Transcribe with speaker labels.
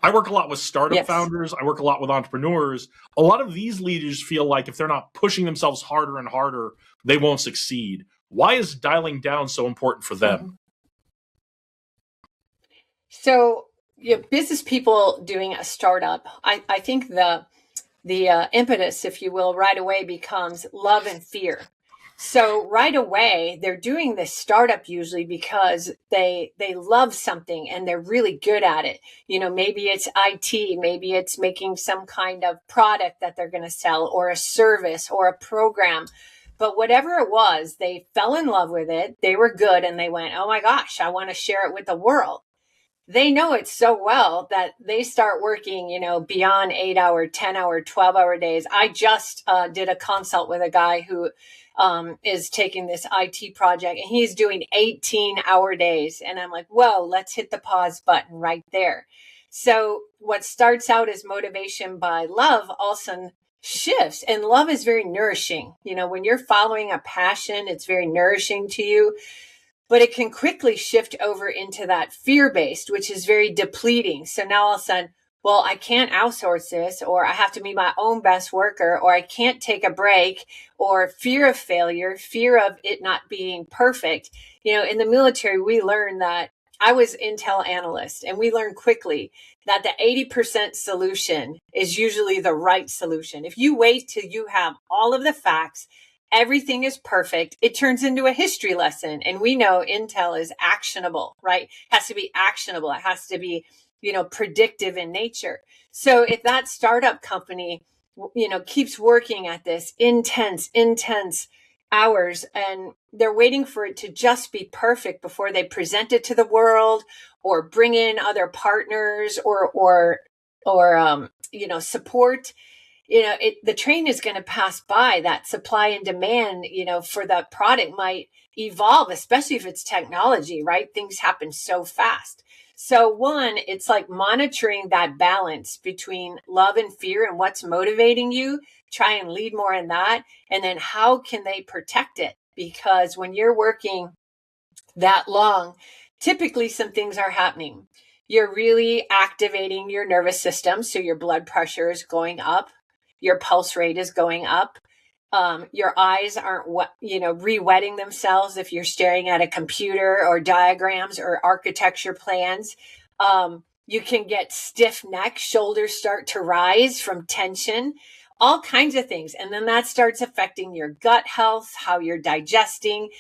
Speaker 1: I work a lot with startup
Speaker 2: Yes.
Speaker 1: founders. I work a lot with entrepreneurs. A lot of these leaders feel like if they're not pushing themselves harder and harder, they won't succeed. Why is dialing down so important for them?
Speaker 2: So, business people doing a startup, I think the impetus, if you will, right away becomes love and fear. So right away, they're doing this startup usually because they love something and they're really good at it. Maybe it's IT, maybe it's making some kind of product that they're going to sell, or a service or a program. But whatever it was, they fell in love with it. They were good and they went, oh my gosh, I want to share it with the world. They know it so well that they start working, beyond 8-hour, 10-hour, 12-hour days. I just did a consult with a guy who is taking this IT project, and he's doing 18-hour days. And I'm like, whoa, let's hit the pause button right there. So what starts out as motivation by love all of a sudden shifts, and love is very nourishing. When you're following a passion, it's very nourishing to you. But it can quickly shift over into that fear-based, which is very depleting. So now all of a sudden, well, I can't outsource this, or I have to be my own best worker, or I can't take a break, or fear of failure, fear of it not being perfect. In the military, we learned that. I was Intel analyst, and we learned quickly that the 80% solution is usually the right solution. If you wait till you have all of the facts, everything is perfect, it turns into a history lesson. And we know Intel is actionable, right? It has to be actionable. It has to be, predictive in nature. So if that startup company, keeps working at this intense hours, and they're waiting for it to just be perfect before they present it to the world, or bring in other partners, or support, the train is going to pass by. That supply and demand, for that product might evolve, especially if it's technology, right? Things happen so fast. So one, it's like monitoring that balance between love and fear and what's motivating you. Try and lead more in that. And then how can they protect it? Because when you're working that long, typically some things are happening. You're really activating your nervous system. So your blood pressure is going up. Your pulse rate is going up. Your eyes aren't re-wetting themselves if you're staring at a computer or diagrams or architecture plans. You can get stiff neck, shoulders start to rise from tension, all kinds of things. And then that starts affecting your gut health, how you're digesting.